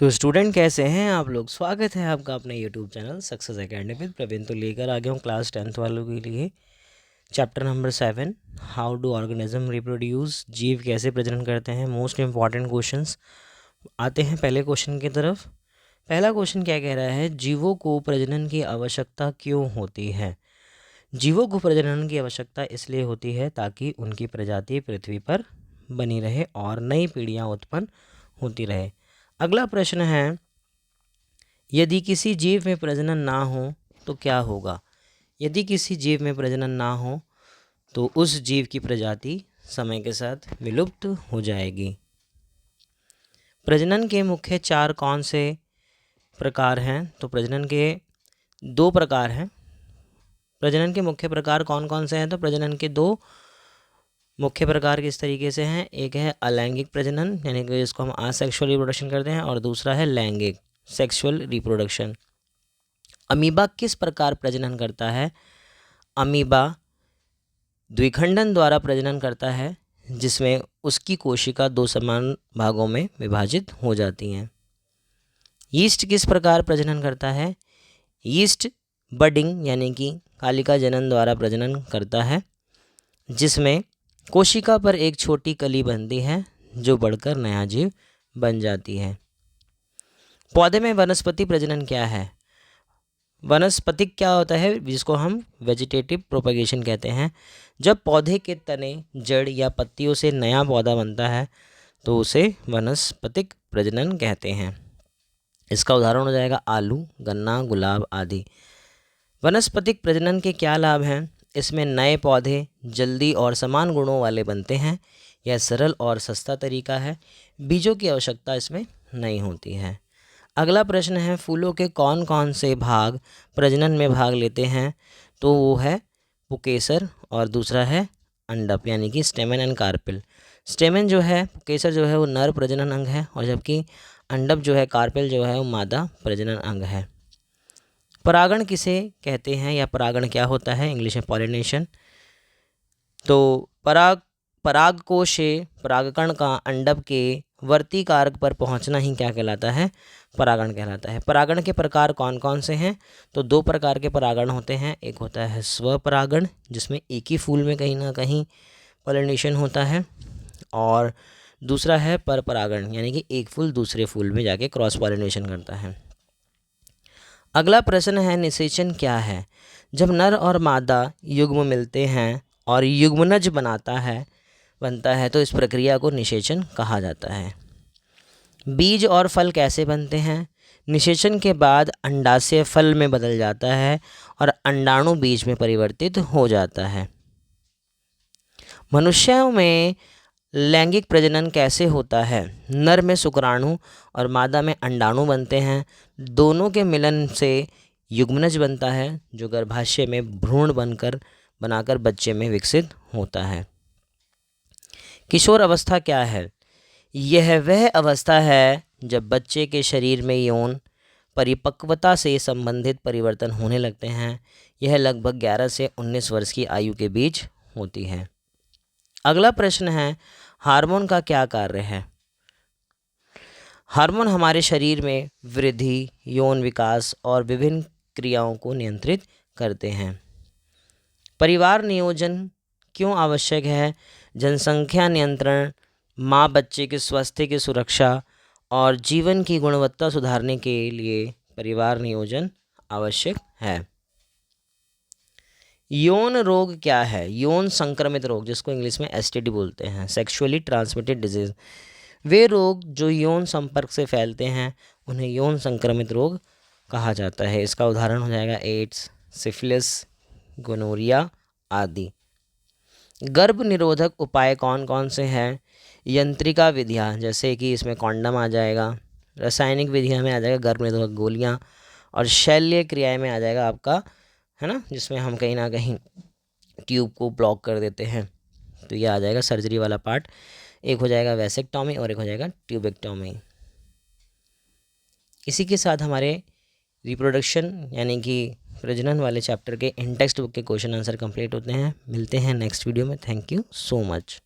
तो स्टूडेंट कैसे हैं आप लोग। स्वागत है आपका अपने YouTube channel success academy with Praveen. तो लेकर आ गया हूँ क्लास 10th वालों के लिए chapter number 7, how do organism reproduce. जीव कैसे प्रजनन करते हैं। मोस्ट इंपॉर्टेंट क्वेश्चंस आते हैं पहले क्वेश्चन की तरफ। पहला क्वेश्चन क्या कह रहा है, जीवों को प्रजनन की आवश्यकता क्यों होती है। जीवों को प्रजनन की आवश्यकता इसलिए होती है ताकि उनकी प्रजाति पृथ्वी पर बनी रहे और नई पीढ़ियाँ उत्पन्न होती रहे। अगला प्रश्न है, यदि किसी जीव में प्रजनन ना हो तो क्या होगा। यदि किसी जीव में प्रजनन ना हो तो उस जीव की प्रजाति समय के साथ विलुप्त हो जाएगी। प्रजनन के मुख्य 4 कौन से प्रकार हैं। तो प्रजनन के 2 प्रकार हैं। प्रजनन के मुख्य प्रकार कौन कौन से हैं। तो प्रजनन के 2 मुख्य प्रकार किस तरीके से हैं। एक है अलैंगिक प्रजनन, यानी कि जिसको हम असेक्सुअल रिप्रोडक्शन करते हैं, और दूसरा है लैंगिक सेक्सुअल रिप्रोडक्शन। अमीबा किस प्रकार प्रजनन करता है। अमीबा द्विखंडन द्वारा प्रजनन करता है, जिसमें उसकी कोशिका 2 समान भागों में विभाजित हो जाती हैं। यीस्ट किस प्रकार प्रजनन करता है। यीस्ट बडिंग यानी कि कालिका जनन द्वारा प्रजनन करता है, जिसमें कोशिका पर एक छोटी कली बनती है जो बढ़कर नया जीव बन जाती है। पौधे में वनस्पति प्रजनन क्या है। वनस्पतिक क्या होता है, जिसको हम वेजिटेटिव प्रोपगेशन कहते हैं। जब पौधे के तने, जड़ या पत्तियों से नया पौधा बनता है तो उसे वनस्पतिक प्रजनन कहते हैं। इसका उदाहरण हो जाएगा आलू, गन्ना, गुलाब आदि। वनस्पतिक प्रजनन के क्या लाभ हैं। इसमें नए पौधे जल्दी और समान गुणों वाले बनते हैं। यह सरल और सस्ता तरीका है। बीजों की आवश्यकता इसमें नहीं होती है। अगला प्रश्न है, फूलों के कौन कौन से भाग प्रजनन में भाग लेते हैं। तो वो है पुकेसर और दूसरा है अंडप, यानी कि स्टेमन एंड कार्पेल। स्टेमन जो है, पुकेसर जो है वो नर प्रजनन अंग है, और जबकि अंडप जो है, कार्पेल जो है वो मादा प्रजनन अंग है। परागण किसे कहते हैं, या परागण क्या होता है। इंग्लिश में पॉलिनेशन। तो परागकोश से परागकण का अंडप के वर्ती कारक पर पहुंचना ही क्या कहलाता है, परागण कहलाता है। परागण के प्रकार कौन कौन से हैं। तो 2 प्रकार के परागण होते हैं। एक होता है स्वपरागण, जिसमें एक ही फूल में कहीं ना कहीं पॉलिनेशन होता है, और दूसरा है परपरागण, यानी कि एक फूल दूसरे फूल में जाके क्रॉस पॉलिनेशन करता है। अगला प्रश्न है, निषेचन क्या है। जब नर और मादा युग्म मिलते हैं और युग्मनज बनता है तो इस प्रक्रिया को निषेचन कहा जाता है। बीज और फल कैसे बनते हैं। निषेचन के बाद अंडाशय फल में बदल जाता है और अंडाणु बीज में परिवर्तित हो जाता है। मनुष्यों में लैंगिक प्रजनन कैसे होता है। नर में शुक्राणु और मादा में अंडाणु बनते हैं। दोनों के मिलन से युग्मनज बनता है, जो गर्भाशय में भ्रूण बनाकर बच्चे में विकसित होता है। किशोर अवस्था क्या है। यह वह अवस्था है जब बच्चे के शरीर में यौन परिपक्वता से संबंधित परिवर्तन होने लगते हैं। यह लगभग 11 से 19 वर्ष की आयु के बीच होती है। अगला प्रश्न है, हार्मोन का क्या कार्य है। हार्मोन हमारे शरीर में वृद्धि, यौन विकास और विभिन्न क्रियाओं को नियंत्रित करते हैं। परिवार नियोजन क्यों आवश्यक है। जनसंख्या नियंत्रण, माँ बच्चे के स्वास्थ्य की सुरक्षा और जीवन की गुणवत्ता सुधारने के लिए परिवार नियोजन आवश्यक है। यौन रोग क्या है। यौन संक्रमित रोग, जिसको इंग्लिश में एसटीडी बोलते हैं, सेक्सुअली ट्रांसमिटेड डिजीज। वे रोग जो यौन संपर्क से फैलते हैं उन्हें यौन संक्रमित रोग कहा जाता है। इसका उदाहरण हो जाएगा एड्स, सिफिलिस, गोनोरिया आदि। गर्भ निरोधक उपाय कौन कौन से हैं। यंत्रिका विधियाँ, जैसे कि इसमें कॉन्डम आ जाएगा। रासायनिक विधियाँ में आ जाएगा गर्भ निरोधक गोलियाँ, और शल्य क्रियाएं में आ जाएगा आपका, है ना, जिसमें हम कहीं ना कहीं ट्यूब को ब्लॉक कर देते हैं, तो ये आ जाएगा सर्जरी वाला पार्ट। एक हो जाएगा वैसेक्टॉमी और एक हो जाएगा ट्यूबेक्टॉमी। इसी के साथ हमारे रिप्रोडक्शन यानी कि प्रजनन वाले चैप्टर के इन टेक्स्ट बुक के क्वेश्चन आंसर कंप्लीट होते हैं। मिलते हैं नेक्स्ट वीडियो में। Thank you so much.